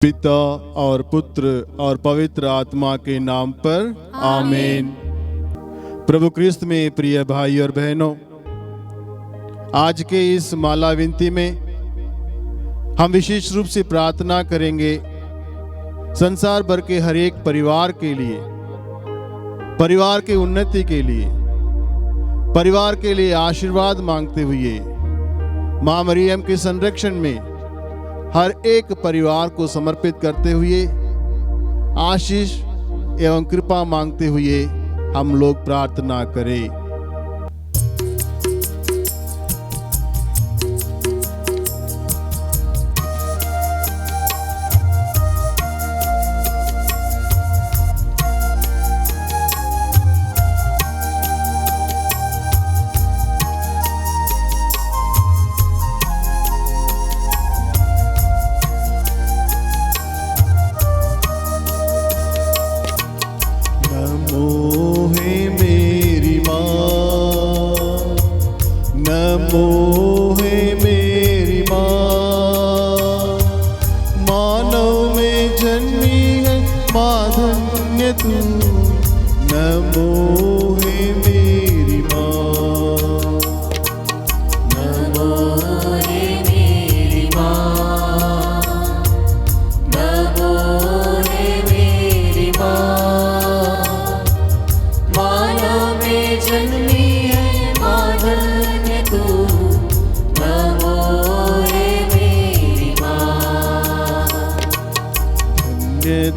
पिता और पुत्र और पवित्र आत्मा के नाम पर आमीन। प्रभु क्रिस्त में प्रिय भाई और बहनों, आज के इस माला विनती में हम विशेष रूप से प्रार्थना करेंगे संसार भर के हर एक परिवार के लिए, परिवार की उन्नति के लिए, परिवार के लिए आशीर्वाद मांगते हुए मां मरियम के संरक्षण में हर एक परिवार को समर्पित करते हुए आशीष एवं कृपा मांगते हुए हम लोग प्रार्थना करें।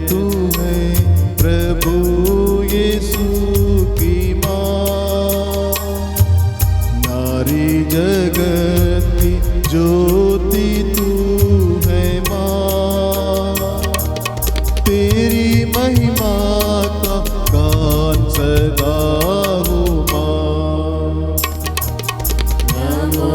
तू है प्रभु यीशु की माँ, नारी जगत की ज्योति तू है माँ, तेरी महिमा का गान सदा हो माँ। नमो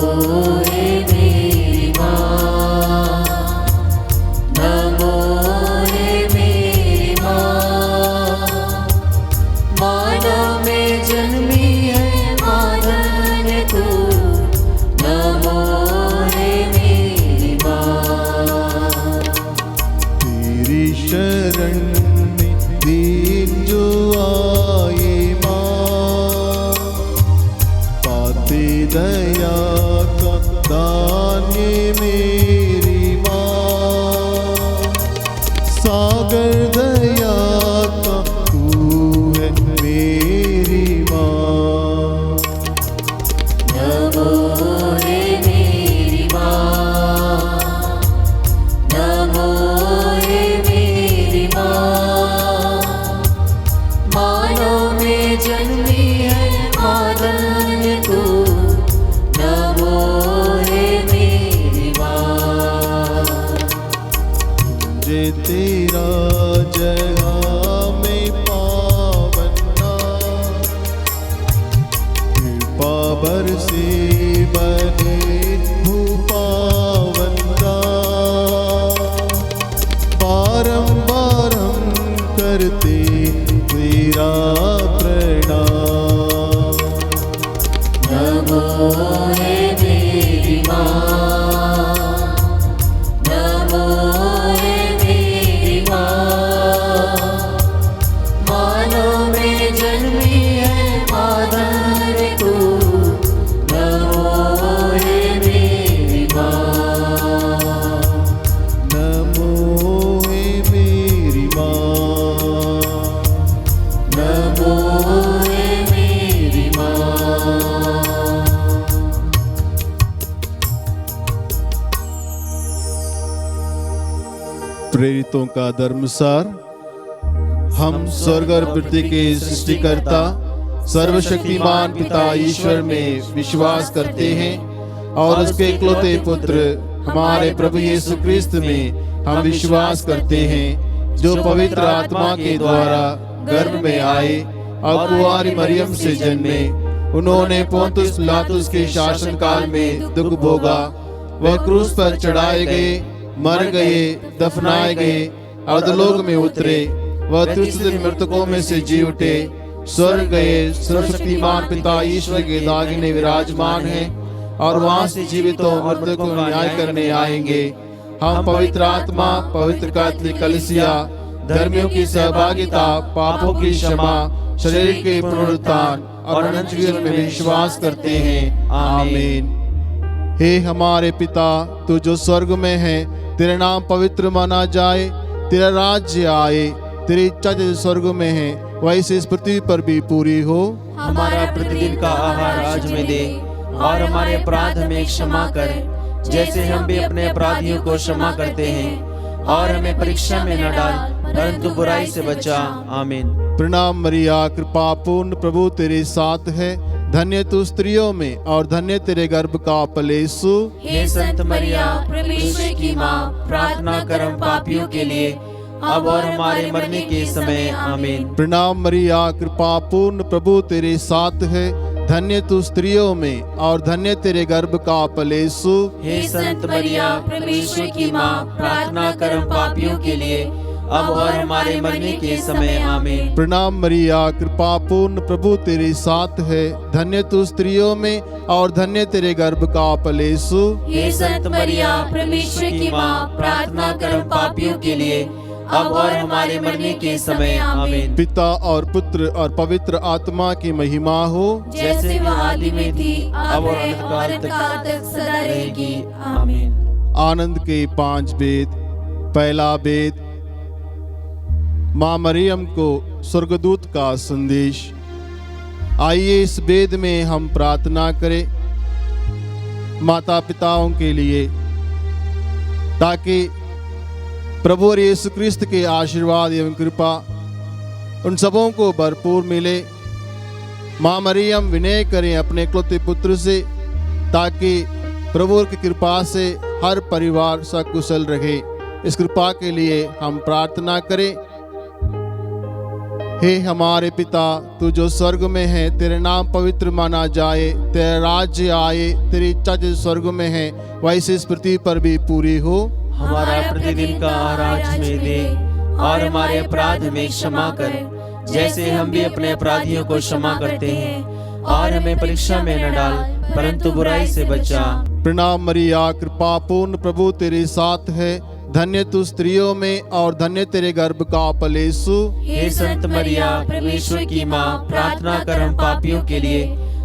शरण में दीन जो आए माँ, पाते दया का दान ये मेरी माँ, सागर दया का तू है मेरी माँ। नमो तेरा जहाँ में पावना, कृपा बरसे बने भूपावना, बारंबार हम करते तेरा प्रणाम। नमो मेरी माँ, प्रेरितों का धर्मसार। हम स्वर्ग और पृथ्वी के सृष्टिकर्ता सर्वशक्तिमान पिता ईश्वर में विश्वास करते हैं और उसके इकलौते पुत्र हमारे प्रभु यीशु क्रिस्त में हम विश्वास करते हैं, जो पवित्र आत्मा के द्वारा गर्भ में आए और कुंवारी मरियम से जन्मे। उन्होंने पोंतुस पिलातुस के शासन काल में दुख भोगा, वह क्रूस पर चढ़ाए गए, मर गए, दफनाए गए, अधोलोक में उतरे, वह तीसरे दिन मृतकों में से जी उठे, स्वर्ग गए, सर्वशक्तिमान पिता ईश्वर के दाहिने विराजमान हैं और वहां से जीवितों और मृतकों को न्याय करने आएंगे। हम पवित्र आत्मा, पवित्र कैथोलिक कलीसिया, धर्मियों की सहभागिता, पापों की क्षमा, शरीर के पुनरुत्थान और अनंत जीवन में विश्वास करते हैं। आमीन। हे हमारे पिता, तू जो स्वर्ग में है, तेरा नाम पवित्र माना जाए, तेरा राज्य आए, तेरी इच्छा जैसे स्वर्ग में है वैसे इस पृथ्वी पर भी पूरी हो। हमारा प्रतिदिन का आहार आज हमें दे, और हमारे अपराध हमें क्षमा कर, जैसे हम भी अपने अपराधियों को क्षमा करते हैं, और हमें परीक्षा में न डाल, परंतु बुराई से बचा। आमीन। प्रणाम मरिया, कृपा पूर्ण, प्रभु तेरे साथ है, धन्य तू स्त्रियों में और धन्य तेरे गर्भ का फल यीशु। हे संत मरिया, परमेश्वर की माँ, प्रार्थना कर हम पापियों के लिए, अब और हमारे मरने के समय। आमीन। प्रणाम मरिया, कृपा पूर्ण, प्रभु तेरे साथ है, धन्य तू स्त्रियों में और धन्य तेरे गर्भ का फल यीशु। हे संत मरिया, परमेश्वर की माँ, प्रार्थना कर हम पापियों के लिए, अब और हमारे मरने के समय। आमीन। प्रणाम मरिया, कृपा पूर्ण, प्रभु तेरे साथ है, धन्य तू स्त्रियों में और धन्य तेरे गर्भ का फल यीशु। हे संत मरिया, परमेश्वर की माँ, प्रार्थना कर हम पापियों के लिए, अब और हमारे मरने के समय। आमीन। पिता और पुत्र और पवित्र आत्मा की महिमा हो, जैसे वह आदि में थी, अब और अनंत काल तक सदा रहेगी। आमीन। आनंद के 5 वेद। पहला वेद, माँ मरियम को स्वर्गदूत का संदेश। आइए इस वेद में हम प्रार्थना करें माता पिताओं के लिए, ताकि प्रभु और यीशु क्रिस्त के आशीर्वाद एवं कृपा उन सबों को भरपूर मिले। माँ मरियम विनय करें अपने इकलौते पुत्र से, ताकि प्रभु की कृपा से हर परिवार सकुशल रहे। इस कृपा के लिए हम प्रार्थना करें। हे हमारे पिता, तू जो स्वर्ग में है, तेरे नाम पवित्र माना जाए, तेरा राज्य आए, तेरी इच्छा जैसे स्वर्ग में है वैसे इस पृथ्वी पर भी पूरी हो। हमारा प्रतिदिन का आहार आज हमें दे, और हमारे अपराध हमें क्षमा कर, जैसे हम भी अपने अपराधियों को क्षमा करते हैं, और हमें परीक्षा में न डाल, परंतु बुराई से बचा। प्रणाम मरिया, कृपा पूर्ण, प्रभु तेरे साथ है, धन्य तू स्त्रियों में और धन्य तेरे गर्भ का फल यीशु। हे संत मरिया, परमेश्वर की माँ, प्रार्थना कर हम पापियों के लिए,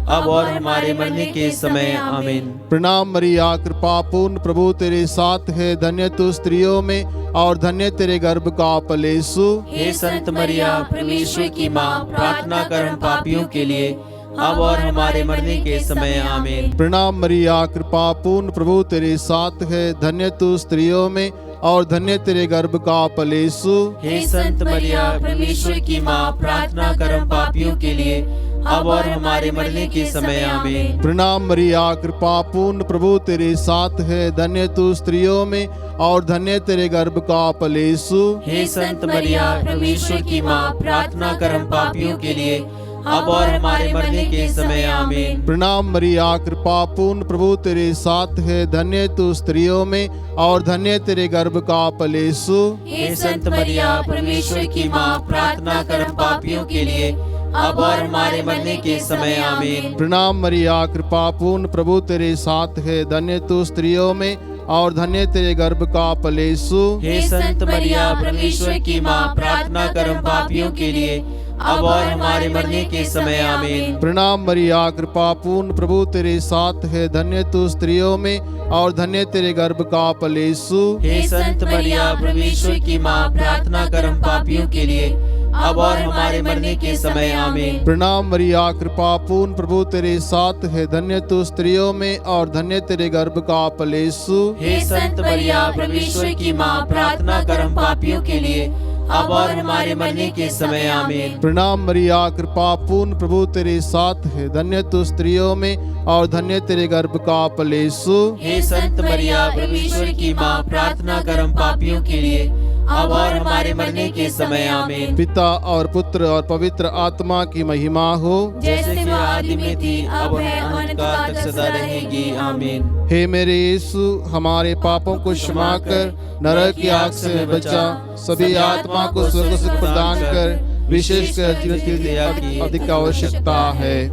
अब और हमारे मरने के समय। आमीन। प्रणाम मरिया, कृपा पूर्ण, प्रभु तेरे साथ है, धन्य तू स्त्रियों में और धन्य तेरे गर्भ का फल यीशु। हे संत मरिया, परमेश्वर की माँ, प्रार्थना कर हम पापियों के लिए, अब और हमारे मरने के समय। आमीन। प्रणाम मरिया, कृपा पूर्ण, प्रभु तेरे साथ है, धन्य तू स्त्रियों में और धन्य तेरे गर्भ का फल यीशु। हे संत मरिया, परमेश्वर की माँ, प्रार्थना कर हम पापियों के लिए, अब और हमारे मरने के समय। आमीन। प्रणाम मरिया, कृपा पूर्ण, प्रभु तेरे साथ है, धन्य तू स्त्रियों में और धन्य तेरे गर्भ का फल यीशु। हे संत मरिया, परमेश्वर की माँ, प्रार्थना कर हम पापियों के लिए, अब और हमारे मरने के समय। आमीन। प्रणाम मरिया, कृपा पूर्ण, प्रभु तेरे साथ है, धन्य तू स्त्रियों में और धन्य तेरे गर्भ का फल यीशु। हे संत मरिया, परमेश्वर की माँ, प्रार्थना कर हम पापियों के लिए, अब और हमारे मरने के समय। आमीन। प्रणाम मरिया, कृपा पूर्ण, प्रभु तेरे साथ है, धन्य तू स्त्रियों में और धन्य तेरे गर्भ का फल यीशु। हे संत मरिया, परमेश्वर की माँ, प्रार्थना कर हम पापियों के लिए, अब और हमारे मरने के समय। आमीन। प्रणाम मरिया, कृपा पूर्ण, प्रभु तेरे साथ है, धन्य तू स्त्रियों में और धन्य तेरे गर्भ का फल यीशु। हे संत मरिया, परमेश्वर की माँ, प्रार्थना कर हम पापियों के लिए, अब और हमारे मरने के समय। आमीन। प्रणाम मरिया, कृपा पूर्ण, प्रभु तेरे साथ है, धन्य तू स्त्रियों में और धन्य तेरे गर्भ का फल यीशु। हे संत मरिया, परमेश्वर की माँ, प्रार्थना कर हम पापियों के लिए, अब और हमारे मरने के समय। आमीन। प्रणाम मरिया, कृपा पूर्ण, प्रभु तेरे साथ है, धन्य तू स्त्रियों में और धन्य तेरे गर्भ का फल यीशु। हे संत मरिया, परमेश्वर की माँ, प्रार्थना कर हम पापियों के लिए, अब और हमारे मरने के समय। आमीन। पिता और पुत्र और पवित्र आत्मा की महिमा हो, जैसे कि आदि में थी, अब है, अनंत काल तक सदा रहेगी। आमीन। हे मेरे यीशु, हमारे पापों को क्षमा कर, नरक की आग से बचा, सभी आत्मा को स्वर्ग सुख प्रदान कर, विशेषकर जीवन की दया की अधिक आवश्यकता है।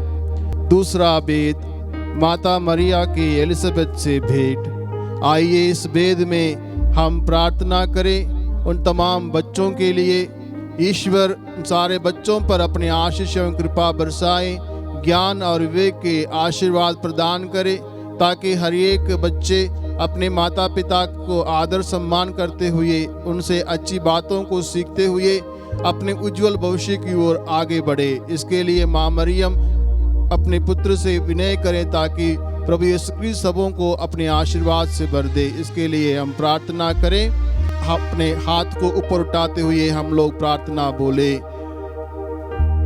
दूसरा वेद, माता मरिया की एलिजाबेथ से भेंट। आइए इस वेद में हम प्रार्थना करें उन तमाम बच्चों के लिए। ईश्वर उन सारे बच्चों पर अपने आशीष एवं कृपा बरसाए, ज्ञान और विवेक के आशीर्वाद प्रदान करे, ताकि हर एक बच्चे अपने माता पिता को आदर सम्मान करते हुए, उनसे अच्छी बातों को सीखते हुए अपने उज्जवल भविष्य की ओर आगे बढ़े। इसके लिए माँ मरियम अपने पुत्र से विनय करें, ताकि प्रभु यीशु क्रिस्त सबों को अपने आशीर्वाद से भर दे। इसके लिए हम प्रार्थना करें। अपने हाथ को ऊपर उठाते हुए हम लोग प्रार्थना बोले।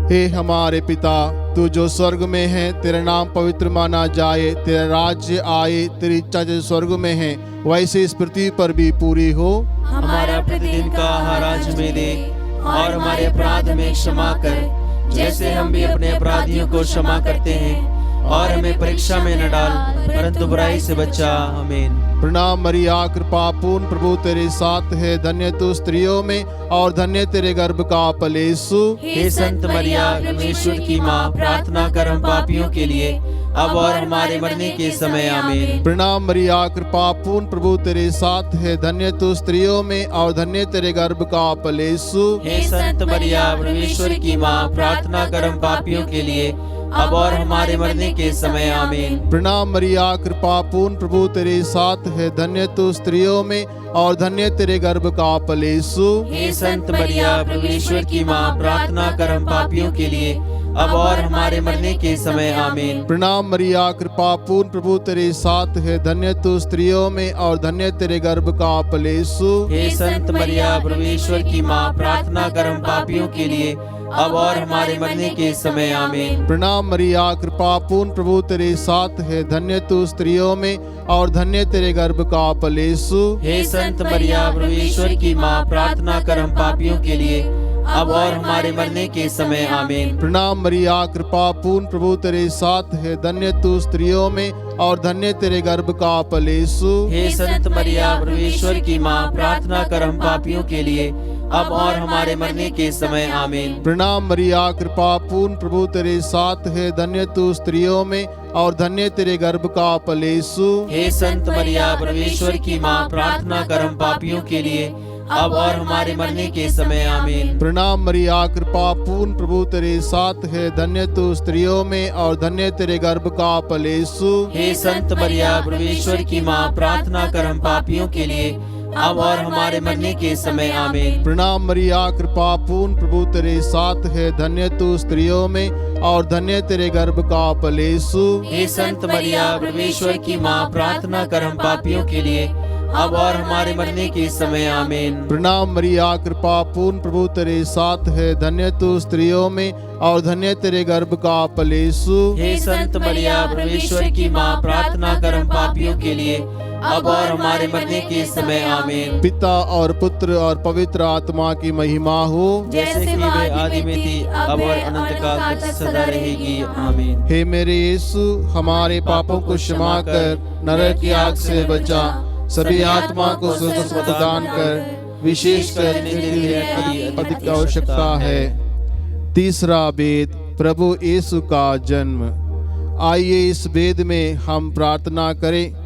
हे हमारे पिता, तू जो स्वर्ग में है, तेरा नाम पवित्र माना जाए, तेरा राज्य आए, तेरी इच्छा जो स्वर्ग में है वैसे इस पृथ्वी पर भी पूरी हो। हमारा प्रतिदिन का आहार आज हमें दे, और हमारे अपराध में क्षमा कर, जैसे हम भी अपने अपराधियों को क्षमा करते हैं, और हमें परीक्षा में न डाल, परंतु बुराई से बचा। आमीन। प्रणाम मरिया, कृपा पूर्ण प्रभु तेरे साथ है, धन्य तू स्त्रियों में और धन्य तेरे गर्भ का फल यीशु। हे संत मरिया, परमेश्वर की माँ, प्रार्थना कर हम पापियों के लिए, अब और हमारे मरने के समय। आमीन। प्रणाम मरिया, कृपा पूर्ण प्रभु तेरे साथ है, धन्य तू स्त्रियों में और धन्य तेरे गर्भ का फल यीशु। हे संत मरिया, परमेश्वर की माँ, प्रार्थना कर हम पापियों के लिए, अब और हमारे मरने के समय। आमीन। प्रणाम मरिया, कृपा पूर्ण प्रभु तेरे साथ है, धन्य तू स्त्रियों में और धन्य तेरे गर्भ का फल यीशु। हे संत मरिया, परमेश्वर की माँ, प्रार्थना कर हम पापियों के लिए, अब और हमारे मरने के समय। आमीन। प्रणाम मरिया, कृपा पूर्ण प्रभु तेरे साथ है, धन्य तू स्त्रियों में और धन्य तेरे गर्भ का फल यीशु। हे संत मरिया, परमेश्वर की माँ, प्रार्थना कर हम पापियों के लिए, अब और हमारे मरने के समय। आमीन। प्रणाम मरिया, कृपा पूर्ण प्रभु तेरे साथ है, धन्य तू स्त्रियों में और धन्य तेरे गर्भ का फल यीशु। हे संत मरिया, परमेश्वर की माँ, प्रार्थना कर हम पापियों के लिए, अब और हमारे मरने के समय। आमीन। प्रणाम मरिया, कृपा पूर्ण प्रभु तेरे साथ है, धन्य तू स्त्रियों में और धन्य तेरे गर्भ का फल यीशु। हे संत मरिया, परमेश्वर की माँ, प्रार्थना कर हम पापियों के लिए, अब और हमारे मरने के समय। आमीन। प्रणाम मरिया, कृपा पूर्ण प्रभु तेरे साथ है, धन्य तू स्त्रियों में और धन्य तेरे गर्भ का फल यीशु। हे संत मरिया, परमेश्वर की माँ, प्रार्थना कर हम पापियों के लिए, अब और हमारे मरने के समय। आमीन। प्रणाम मरिया, कृपा पूर्ण प्रभु तेरे साथ है, धन्य तू स्त्रियों में और धन्य तेरे गर्भ का फल यीशु। हे संत मरिया, परमेश्वर की माँ, प्रार्थना कर हम पापियों के लिए, अब और हमारे मरने के समय। आमीन। प्रणाम मरिया, कृपा पूर्ण प्रभु तेरे साथ है, धन्य तू स्त्रियों में और धन्य तेरे गर्भ का फल यीशु। हे संत मरिया, परमेश्वर की माँ, प्रार्थना कर हम पापियों के लिए, अब और हमारे मरने के समय। आमीन। प्रणाम मरिया, कृपा पूर्ण प्रभु तेरे साथ है, धन्य तू स्त्रियों में और धन्य तेरे गर्भ का फल यीशु। हे संत मरिया, परमेश्वर की माँ, प्रार्थना कर हम पापियों के लिए, अब और हमारे मरने के समय। आमीन। पिता और पुत्र और पवित्र आत्मा की महिमा हो, जैसे कि वे आदि में थी, अब और अनंत काल तक सदा रहेगी। आमीन। हे मेरे यीशु, हमारे पापों को क्षमा कर, नरक की आग से बचा, सभी आत्मा को स्वर्ग प्रदान कर, विशेषकर जिन्हें अधिक आवश्यकता है। तीसरा वेद, प्रभु यीशु का जन्म। आइए इस वेद में हम प्रार्थना करें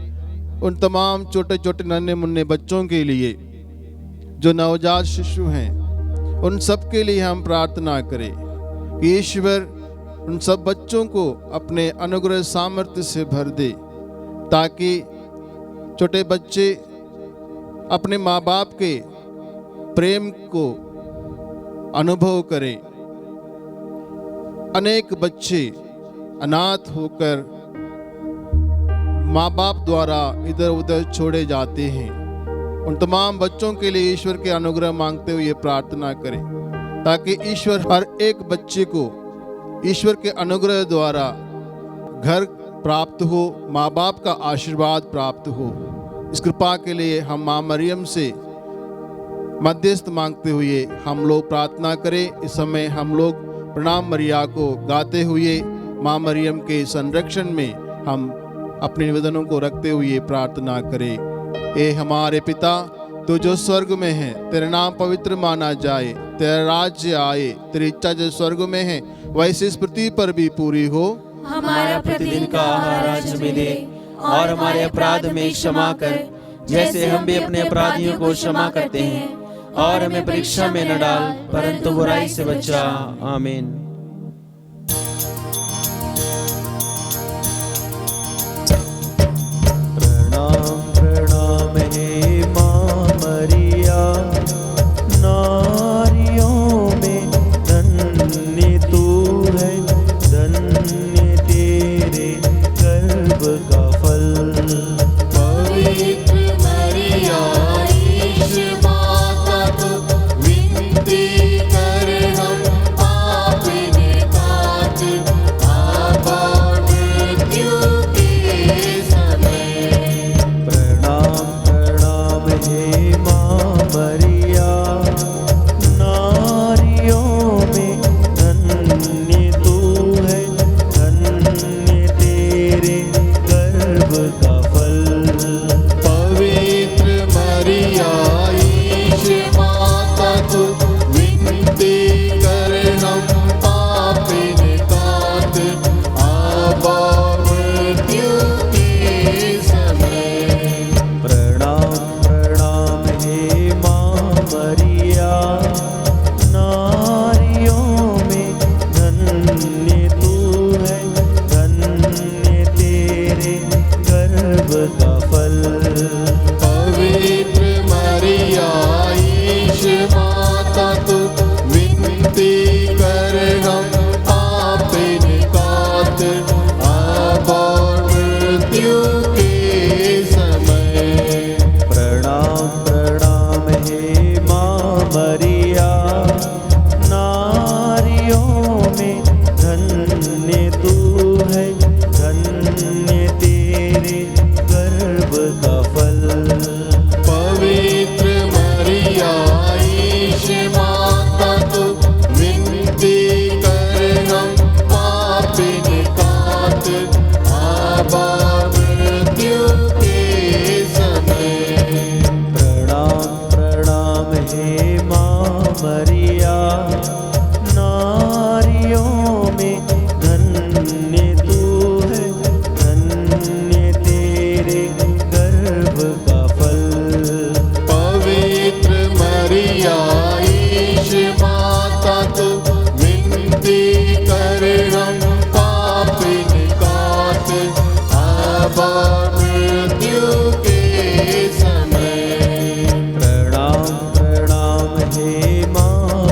उन तमाम छोटे छोटे नन्हे मुन्ने बच्चों के लिए जो नवजात शिशु हैं। उन सब के लिए हम प्रार्थना करें कि ईश्वर उन सब बच्चों को अपने अनुग्रह सामर्थ्य से भर दे, ताकि छोटे बच्चे अपने माँ बाप के प्रेम को अनुभव करें। अनेक बच्चे अनाथ होकर माँ बाप द्वारा इधर उधर छोड़े जाते हैं। उन तमाम बच्चों के लिए ईश्वर के अनुग्रह मांगते हुए प्रार्थना करें, ताकि ईश्वर हर एक बच्चे को ईश्वर के अनुग्रह द्वारा घर प्राप्त हो, माँ बाप का आशीर्वाद प्राप्त हो। इस कृपा के लिए हम माँ मरियम से मध्यस्थ मांगते हुए हम लोग प्रार्थना करें। इस समय हम लोग प्रणाम मरिया को गाते हुए माँ मरियम के संरक्षण में हम अपने निवेदनों को रखते हुए प्रार्थना करें। ए हमारे पिता, तू जो स्वर्ग में है, तेरा नाम पवित्र माना जाए, तेरा राज्य आए, तेरी इच्छा जो स्वर्ग में है वैसे इस पृथ्वी पर भी पूरी हो। हमारा प्रतिदिन का आहार आज हमें दे, और हमारे अपराध में क्षमा कर, जैसे हम भी अपने अपराधियों को क्षमा करते हैं, और हमें परीक्षा में न डाल परंतु बुराई से बचा। आमीन। प्रणाम प्रणाम हे माँ मरिया, नारियों में धन्य तू है, धन्य तेरे गर्भ का फल। पवित्र मरिया ईश माता तू विनती कर हम पापिन तात, आबा मृत्यु के समय। प्रणाम प्रणाम हे माँ मरिया, नारियों में धन्य तू है, धन्य तेरे गर्भ का फल। पवित्र मरिया ईश माता तू विनती कर हम पापिन तात, आबा मृत्यु के समय। प्रणाम प्रणाम हे माँ मरिया, नारियों में धन्य तू है, धन्य तेरे गर्भ का फल। पवित्र मरिया ईश माता तू विनती कर हम पापिन तात, आबा मृत्यु के समय। प्रणाम प्रणाम हे माँ मरिया, नारियों में धन्य तू है, धन्य तेरे गर्भ का फल। पवित्र मरिया ईश माता तू विनती कर हम पापिन तात, आबा मृत्यु के समय। प्रणाम प्रणाम हे माँ मरिया, नारियों में धन्य तू है, धन्य तेरे गर्भ का फल। पवित्र मरिया ईश माता तू विनती कर हम पापिन तात, आबा मृत्यु के समय। प्रणाम प्रणाम हे माँ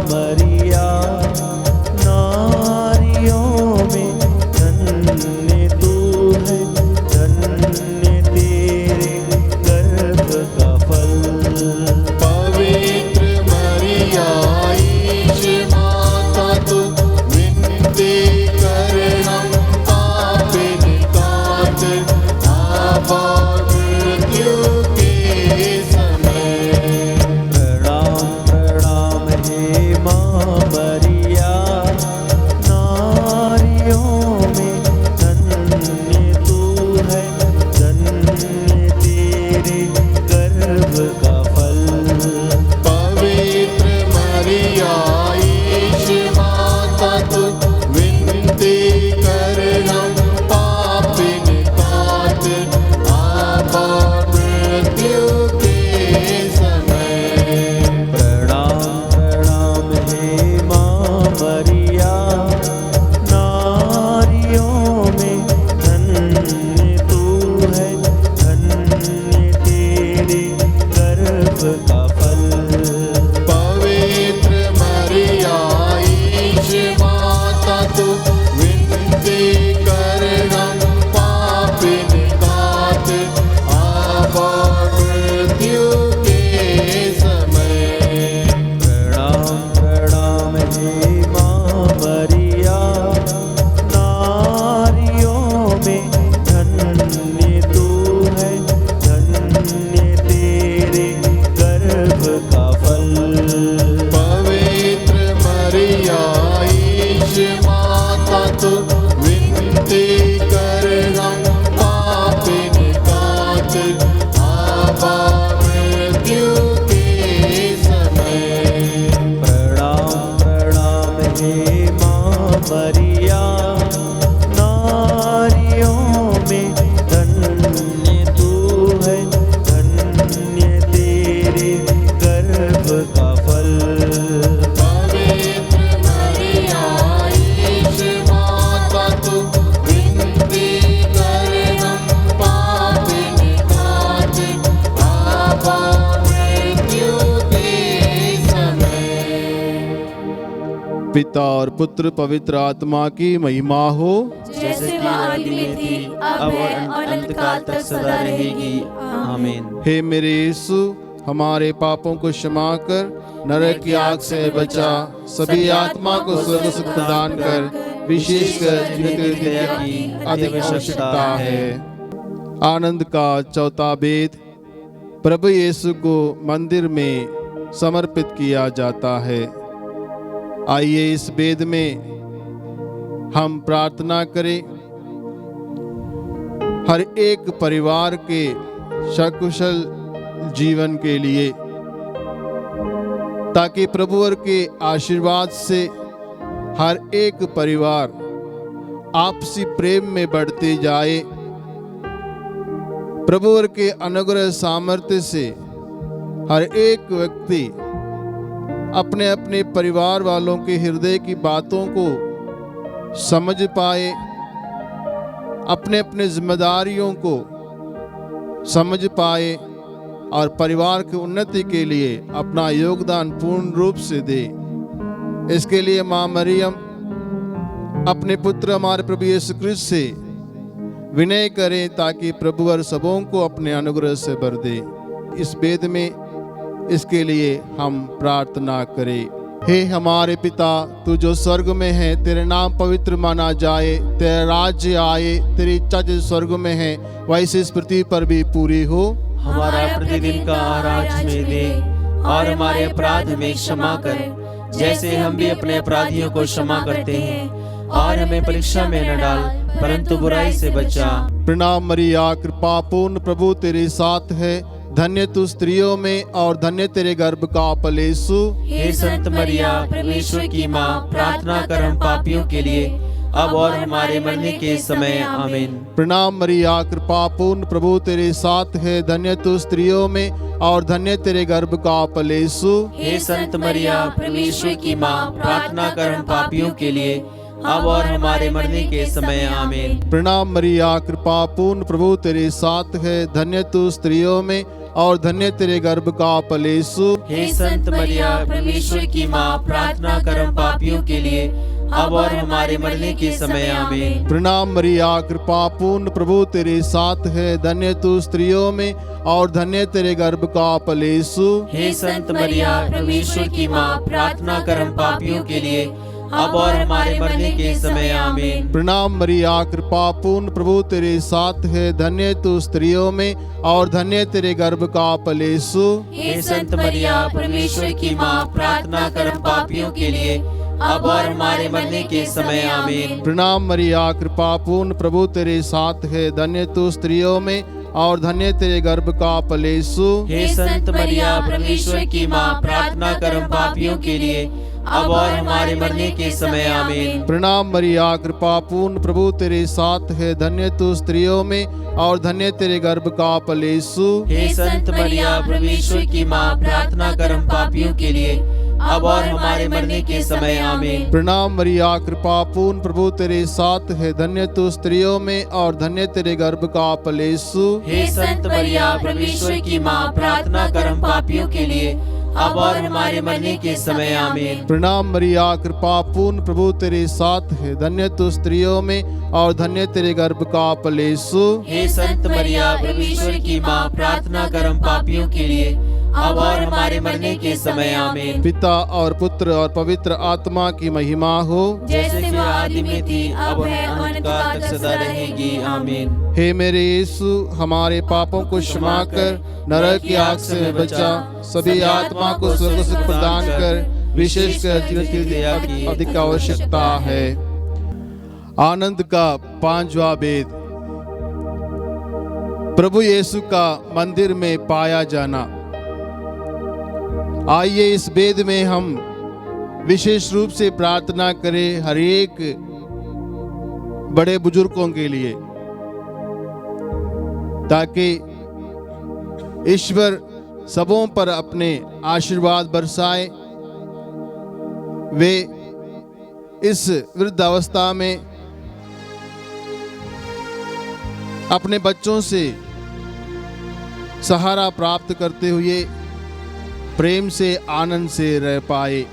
पिता और पुत्र पवित्र आत्मा की महिमा हो, जैसे कि आदि में थी, अब और अनंत काल तक सदा रहेगी। आमीन। हे मेरे यीशु, हमारे पापों को क्षमा कर, नरक की आग से बचा, सभी आत्मा को स्वर्ग सुख प्रदान कर, विशेषकर जिन्हें तेरी दया की अधिक आवश्यकता है। आनंद का चौथा वेद, प्रभु यीशु को मंदिर में समर्पित किया जाता है। आइए इस वेद में हम प्रार्थना करें हर एक परिवार के सकुशल जीवन के लिए, ताकि प्रभुवर के आशीर्वाद से हर एक परिवार आपसी प्रेम में बढ़ते जाए। प्रभुवर के अनुग्रह सामर्थ्य से हर एक व्यक्ति अपने अपने परिवार वालों के हृदय की बातों को समझ पाए, अपने अपने जिम्मेदारियों को समझ पाए और परिवार की उन्नति के लिए अपना योगदान पूर्ण रूप से दे। इसके लिए माँ मरियम अपने पुत्र हमारे प्रभु यीशु क्रिस्त से विनय करें, ताकि प्रभुवर सबों को अपने अनुग्रह से भर दे। इस वेद में इसके लिए हम प्रार्थना करें। हे हमारे पिता, तू जो स्वर्ग में है, तेरे नाम पवित्र माना जाए, तेरा राज्य आए, तेरी इच्छा जैसे स्वर्ग में है वैसे इस पृथ्वी पर भी पूरी हो। हमारा प्रतिदिन का आहार आज हमें दे, और हमारे अपराध हमें क्षमा कर, जैसे हम भी अपने अपराधियों को क्षमा करते हैं, और हमें परीक्षा में न डाल, परंतु बुराई से बचा। प्रणाम मरिया, कृपा पूर्ण प्रभु तेरे साथ है, धन्य तू स्त्रियों में और धन्य तेरे गर्भ का फल यीशु। हे संत मरिया, परमेश्वर की माँ, प्रार्थना कर हम पापियों के लिए, अब और हमारे मरने के समय। आमीन। प्रणाम मरिया, कृपा पूर्ण प्रभु तेरे साथ है, धन्य तू स्त्रियों में और धन्य तेरे गर्भ का फल यीशु। हे संत मरिया, परमेश्वर की माँ, प्रार्थना कर हम पापियों के लिए, अब और हमारे मरने के समय। आमीन। प्रणाम मरिया, कृपा पूर्ण प्रभु तेरे साथ है, धन्य तू स्त्रियों में और धन्य तेरे गर्भ का फल यीशु। हे संत मरिया, परमेश्वर की माँ, प्रार्थना कर हम पापियों के लिए, अब और हमारे मरने के समय। आमीन। प्रणाम मरिया, कृपा पूर्ण प्रभु तेरे साथ है, धन्य तू स्त्रियों में और धन्य तेरे गर्भ का फल यीशु। हे संत मरिया, परमेश्वर की माँ, प्रार्थना कर हम पापियों के लिए, अब और हमारे मरने के समय। आमीन। प्रणाम मरिया, कृपा पूर्ण प्रभु तेरे साथ है, धन्य तू स्त्रियों में और धन्य तेरे गर्भ का फल यीशु। हे संत मरिया, परमेश्वर की माँ, प्रार्थना कर हम पापियों के लिए, अब और हमारे मरने के समय। आमीन। प्रणाम मरिया, कृपा पूर्ण प्रभु तेरे साथ है, धन्य तू स्त्रियों में और धन्य तेरे गर्भ का फल यीशु। हे संत मरिया, परमेश्वर की माँ, प्रार्थना कर हम पापियों के लिए, अब और हमारे मरने के समय। आमीन। प्रणाम मरिया, कृपा पूर्ण प्रभु तेरे साथ है, धन्य तू स्त्रियों में और धन्य तेरे गर्भ का फल यीशु। हे संत मरिया, परमेश्वर की माँ, प्रार्थना कर हम पापियों के लिए, अब और हमारे मरने के समय। आमीन। प्रणाम मरिया, कृपा पूर्ण प्रभु तेरे साथ है, धन्य तू स्त्रियों में और धन्य तेरे गर्भ का फल यीशु। हे संत मरिया, परमेश्वर की माँ, प्रार्थना कर हम पापियों के लिए, अब और हमारे मरने के समय। आमीन। प्रणाम मरिया, कृपा पूर्ण प्रभु तेरे साथ है, धन्य तू स्त्रियों में और धन्य तेरे गर्भ का फल यीशु। हे संत मरिया, परमेश्वर की माँ, प्रार्थना कर हम पापियों के लिए, अब और हमारे मरने के समय। आमीन। पिता और पुत्र और पवित्र आत्मा की महिमा हो, जैसे कि आदि में थी, अब और अनंत काल तक सदा रहेगी। आमीन। हे मेरे यीशु, हमारे पापों को क्षमा कर, नरक की आग से बचा, सभी आत्मा को स्वर्ग सुख प्रदान कर, विशेषकर जिन्हें तेरी दया की अधिक आवश्यकता है। आनंद का पांचवा वेद, प्रभु यीशु का मंदिर में पाया जाना। आइए इस वेद में हम विशेष रूप से प्रार्थना करें हर एक बड़े बुजुर्गों के लिए, ताकि ईश्वर सबों पर अपने आशीर्वाद बरसाए। वे इस वृद्धावस्था में अपने बच्चों से सहारा प्राप्त करते हुए प्रेम से आनंद से रह पाए।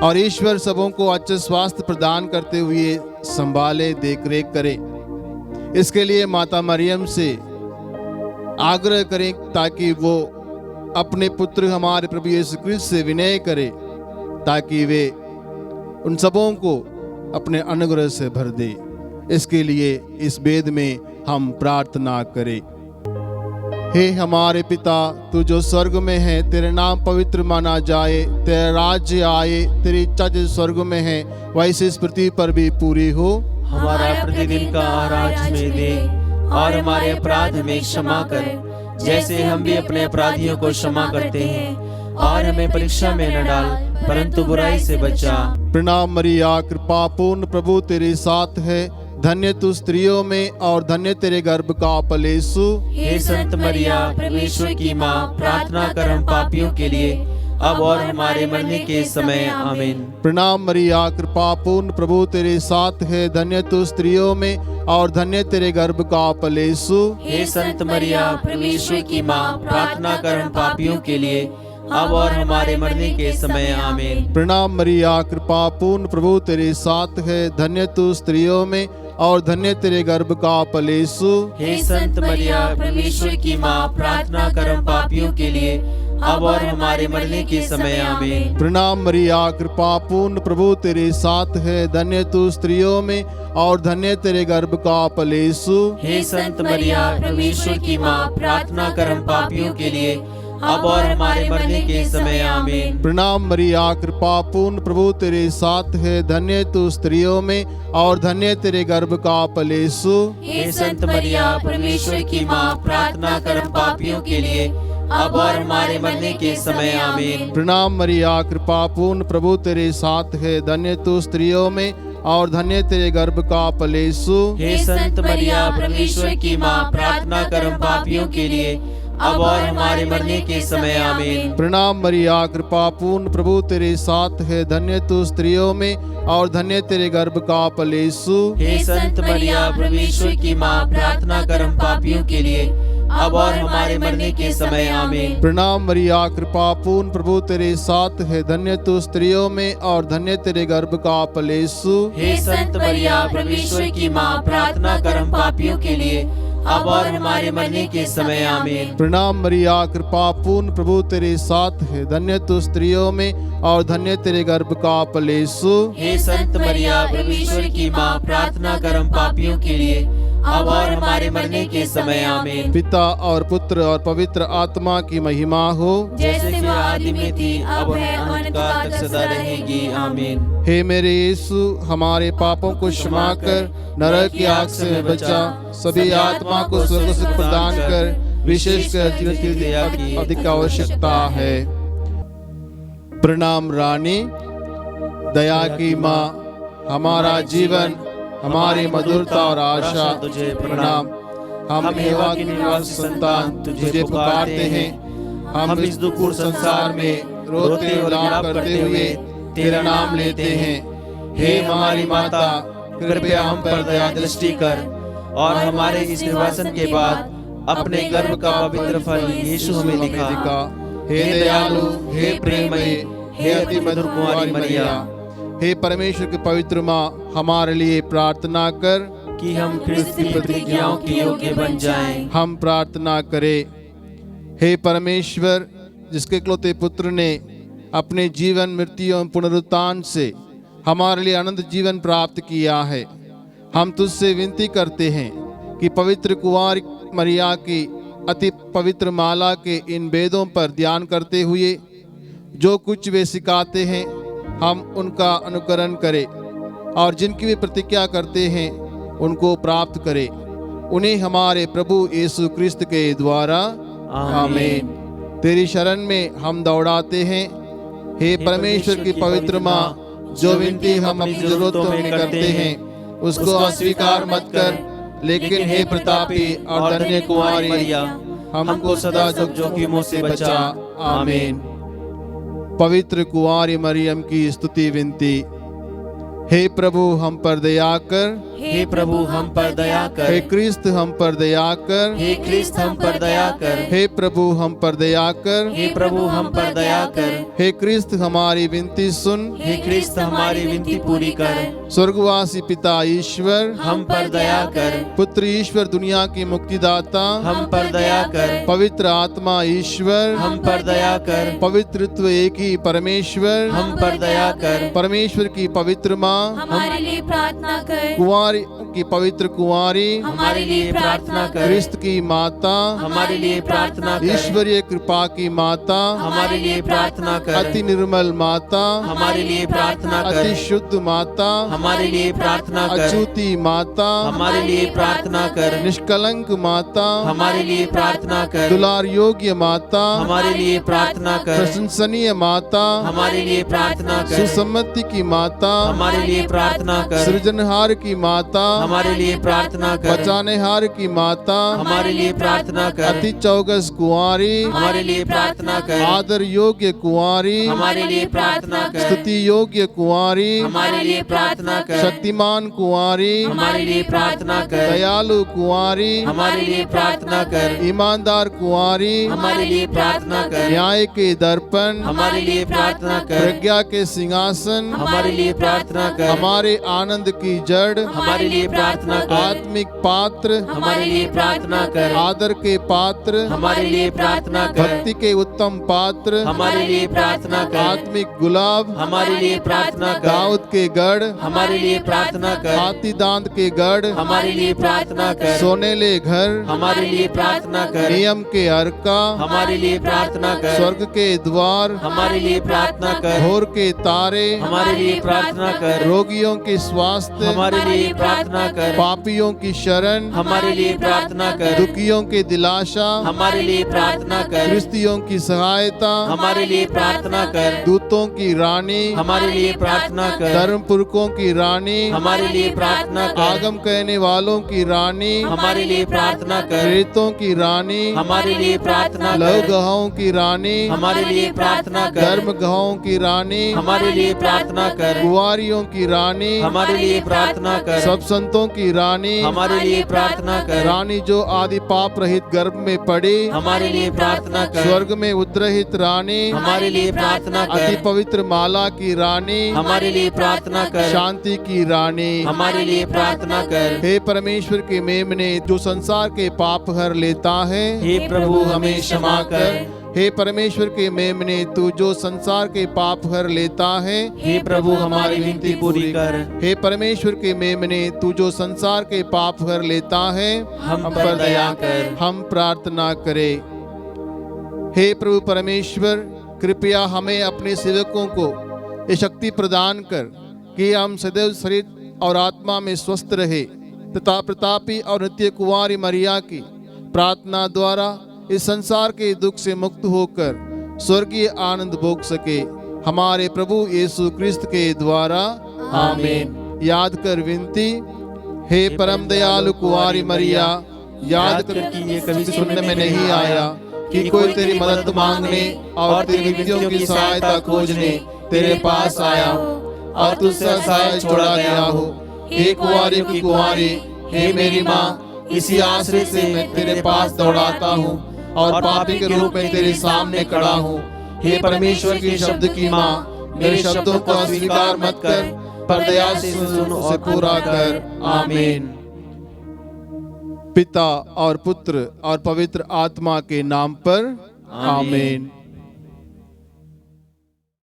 और ईश्वर सबों को अच्छा स्वास्थ्य प्रदान करते हुए संभाले, देख रेख करे। इसके लिए माता मरियम से आग्रह करें ताकि वो अपने पुत्र हमारे प्रभु यीशु क्रिस्त से विनय करे, ताकि वे उन सबों को अपने अनुग्रह से भर दे। इसके लिए इस वेद में हम प्रार्थना करें। हे हमारे पिता, तू जो स्वर्ग में है, तेरे नाम पवित्र माना जाए, तेरा राज्य आए, तेरी इच्छा जो स्वर्ग में है वैसे इस पृथ्वी पर भी पूरी हो। हमारा प्रतिदिन का आहार आज हमें दे, और हमारे अपराध हमें क्षमा कर, जैसे हम भी अपने अपराधियों को क्षमा करते हैं, और हमें परीक्षा में न डाल, परंतु बुराई से बचा। प्रणाम मरिया, कृपा पूर्ण प्रभु तेरे साथ है, धन्य तू स्त्रियों में और धन्य तेरे गर्भ का फल यीशु। हे संत मरिया, परमेश्वर की माँ, प्रार्थना कर हम पापियों के लिए, अब और हमारे मरने के समय। आमीन। प्रणाम मरिया, कृपा पूर्ण प्रभु तेरे साथ है, धन्य तू स्त्रियों में और धन्य तेरे गर्भ का फल यीशु। हे संत मरिया, परमेश्वर की माँ, प्रार्थना कर हम पापियों के लिए, अब और हमारे मरने के समय। आमीन। प्रणाम मरिया, कृपा पूर्ण प्रभु तेरे साथ है, धन्य तू स्त्रियों में और धन्य तेरे गर्भ का फल यीशु। हे संत मरिया, परमेश्वर की माँ, प्रार्थना कर हम पापियों के लिए, अब और हमारे मरने के समय। आमीन। प्रणाम मरिया, कृपा पूर्ण प्रभु तेरे साथ है, धन्य तू स्त्रियों में और धन्य तेरे गर्भ का फल यीशु। हे संत मरिया, परमेश्वर की माँ, प्रार्थना कर हम पापियों के लिए, अब और हमारे मरने के समय। आमीन। प्रणाम मरिया, कृपा पूर्ण प्रभु तेरे साथ है, धन्य तू स्त्रियों में और धन्य तेरे गर्भ का फल यीशु। हे संत मरिया, परमेश्वर की माँ, प्रार्थना कर हम पापियों के लिए, अब और हमारे मरने के समय। आमीन। प्रणाम मरिया, कृपा पूर्ण प्रभु तेरे साथ है, धन्य तू स्त्रियों में और धन्य तेरे गर्भ का फल यीशु। हे संत मरिया, परमेश्वर की माँ, प्रार्थना कर हम पापियों के लिए, अब और हमारे मरने के समय। आमीन। प्रणाम मरिया, कृपा पूर्ण प्रभु तेरे साथ है, धन्य तू स्त्रियों में और धन्य तेरे गर्भ का फल यीशु। हे संत मरिया, परमेश्वर की माँ, प्रार्थना कर हम पापियों के लिए, अब और हमारे मरने के समय। आमीन। प्रणाम मरिया, कृपा पूर्ण प्रभु तेरे साथ है, धन्य तू स्त्रियों में और धन्य तेरे गर्भ का फल यीशु। हे संत मरिया, परमेश्वर की माँ, प्रार्थना कर हम पापियों के लिए, अब और हमारे मरने के समय। आमीन। प्रणाम मरिया, कृपा पूर्ण प्रभु तेरे साथ है, धन्य तू स्त्रियों में और धन्य तेरे गर्भ का फल यीशु। हे संत मरिया, परमेश्वर की माँ, प्रार्थना कर हम पापियों के लिए, अब और हमारे मरने के समय। आमीन। पिता और पुत्र और पवित्र आत्मा की महिमा हो, जैसे वो आदि में थी, अब है, अनंतकाल तक सदा रहेगी। आमीन। हे मेरे यीशु, हमारे पापों को क्षमा कर, नरक की आग से बचा, सभी आत्मा को स्वर्ग सुख प्रदान कर, विशेषकर जिनकी दया की अधिक आवश्यकता है। प्रणाम रानी, दया की माँ, हमारा जीवन, हमारी मधुरता और आशा तुझे प्रणाम। हम हेवा की निवासी संतान तुझे पुकारते हैं। हम इस दुखपूर्ण संसार में रोते और विलाप करते हुए तेरा नाम लेते हैं। हे हमारी माता, कृपया हम पर दया दृष्टि कर और हमारे इस निर्वासन के बाद अपने गर्भ का पवित्र फल यीशु हमें दिखा। हे दयालु, हे प्रेममयी, हे अति मधुर कुंवारी मरिया, हे परमेश्वर की पवित्र माँ, हमारे लिए प्रार्थना कर कि हम ख्रिस्त की प्रतिज्ञाओं के योग्य बन जाएं। हम प्रार्थना करें। हे परमेश्वर, जिसके इकलौते पुत्र ने अपने जीवन, मृत्यु एवं पुनरुत्थान से हमारे लिए अनंत जीवन प्राप्त किया है, हम तुझसे विनती करते हैं कि पवित्र कुंवारी मरिया की अति पवित्र माला के इन वेदों पर ध्यान करते हुए जो कुछ वे सिखाते हैं, हम उनका अनुकरण करें और जिनकी वे प्रतिज्ञा करते हैं उनको प्राप्त करें। उन्हें हमारे प्रभु यीशु क्रिस्त के द्वारा आमीन। तेरी शरण में हम दौड़ाते हैं। हे परमेश्वर की पवित्र माँ, जो विनती हम अपनी जरूरतों में करते हैं उसको अस्वीकार मत कर, लेकिन हे प्रतापी और धन्य कुंवारी मरिया, हमको सदा जोखिमों से बचा। आमीन। पवित्र कुंवारी मरियम की स्तुति विनती। हे प्रभु, हम पर दया कर। हे प्रभु हम पर दया हे कर, क्रिस्त हम पर दया कर, हे क्रिस्त हम पर दया कर, हे प्रभु हम पर दया कर, हे प्रभु हम पर दया कर, हे क्रिस्त हमारी विनती सुन, हे क्रिस्त हमारी विनती पूरी कर, स्वर्गवासी पिता ईश्वर, हम पर दया कर, पुत्र ईश्वर दुनिया की मुक्तिदाता, हम पर दया कर, पवित्र आत्मा ईश्वर, हम पर दया कर, पवित्रत्व एक ही परमेश्वर, हम पर दया कर, परमेश्वर की पवित्र माँ, हमारे लिए प्रार्थना कर, कुंवारी की पवित्र कुंवारी, हमारे लिए प्रार्थना कर, क्रिस्त की माता, हमारे लिए प्रार्थना कर, ईश्वरीय कृपा की माता, हमारे लिए प्रार्थना कर, अति निर्मल माता, हमारे लिए प्रार्थना कर, अति शुद्ध माता, हमारे लिए प्रार्थना कर, अछूती माता, हमारे लिए प्रार्थना कर, निष्कलंक माता, हमारे लिए प्रार्थना कर, दुलार योग्य माता, हमारे लिए प्रार्थना कर, प्रशंसनीय माता, हमारे लिए प्रार्थना कर, सुसम्मति की माता, हमारे लिए प्रार्थना कर, सृजनहार की माता, हमारे लिए प्रार्थना कर, बचानेहार की माता, हमारे लिए प्रार्थना कर, अति चौगस कुंवारी, हमारे लिए प्रार्थना कर, आदर योग्य कुंवारी, हमारे लिए प्रार्थना कर, स्तुति योग्य कुंवारी, हमारे लिए प्रार्थना कर, शक्तिमान कुंवारी, हमारे लिए प्रार्थना कर, दयालु कुंवारी, हमारे लिए प्रार्थना कर, ईमानदार कुंवारी, हमारे लिए प्रार्थना कर, न्याय के दर्पण, हमारे लिए प्रार्थना कर, प्रज्ञा के सिंहासन, हमारे लिए प्रार्थना कर, हमारे आनंद की जड़, हमारे लिए प्रार्थना कर, आत्मिक पात्र, हमारे लिए प्रार्थना कर, आदर के पात्र, हमारे लिए प्रार्थना कर, भक्ति के उत्तम पात्र, हमारे लिए प्रार्थना कर, आत्मिक गुलाब, हमारे लिए प्रार्थना कर, दाऊद के गढ़, हमारे लिए प्रार्थना कर, हाथी दांत के गढ़, हमारे लिए प्रार्थना कर, सोनेले घर, हमारे लिए प्रार्थना कर, नियम के अर्का, हमारे लिए प्रार्थना कर, स्वर्ग के द्वार, हमारे लिए प्रार्थना कर, भोर के तारे, हमारे लिए प्रार्थना कर, रोगियों के स्वास्थ्य, हमारे लिए प्रार्थना कर, पापियों की शरण, हमारे लिए प्रार्थना कर, दुखियों के दिलाशा, हमारे लिए प्रार्थना कर, क्रिस्तियों की सहायता, हमारे लिए प्रार्थना कर, दूतों की रानी, हमारे लिए प्रार्थना कर, धर्म पुरखों की रानी, हमारे लिए प्रार्थना कर, आगम कहने वालों की रानी, हमारे लिए प्रार्थना कर, प्रेतों की रानी, हमारे लिए प्रार्थना लव कर, गहों की रानी, हमारे लिए प्रार्थना कर, धर्म गहों की रानी, हमारे लिए प्रार्थना कर, कुंवारियों की रानी, हमारे लिए प्रार्थना कर, सब संतों की रानी, हमारे लिए प्रार्थना कर, रानी जो आदि पाप रहित गर्भ में पड़ी, हमारे लिए प्रार्थना कर, स्वर्ग में उद्रहित रानी, हमारे लिए प्रार्थना अति कर, पवित्र माला की रानी, हमारे लिए प्रार्थना कर, शांति की रानी, हमारे लिए प्रार्थना कर, हे परमेश्वर के मेमने जो संसार के पाप हर लेता है, हे प्रभु हमें क्षमा कर, हे परमेश्वर के मेमने तू जो संसार के पाप हर लेता है, हे प्रभु हमारी विनती पूरी कर, हे परमेश्वर के मेमने तू जो संसार के पाप हर लेता है, हम पर दया कर, हम प्रार्थना करें। हे प्रभु परमेश्वर, कृपया हमें अपने सेवकों को ये शक्ति प्रदान कर कि हम सदैव शरीर और आत्मा में स्वस्थ रहे तथा प्रतापी और नित्य कुंवारी मरिया की प्रार्थना द्वारा इस संसार के दुख से मुक्त होकर स्वर्गीय आनंद भोग सके, हमारे प्रभु यीशु क्रिस्त के द्वारा, आमीन। याद कर विनती, हे परम दयालु कुंवारी मरिया, याद कर कि ये कभी सुनने में नहीं आया कि कोई तेरी मदद मांगने और तेरी विनतियों की सहायता खोजने तेरे पास आया और तुझसे असहाय छोड़ा गया हो। हे कुंवारी की कुंवारी, हे मेरी माँ, इसी आश्रय से मैं तेरे पास दौड़ाता हूँ और पापी के रूप में तेरे सामने खड़ा हूँ। हे परमेश्वर के शब्द की माँ, मेरे शब्दों को अस्वीकार मत कर, पर दया से सुन उसे पूरा कर। आमीन। पिता और पुत्र और पवित्र आत्मा के नाम पर, आमीन।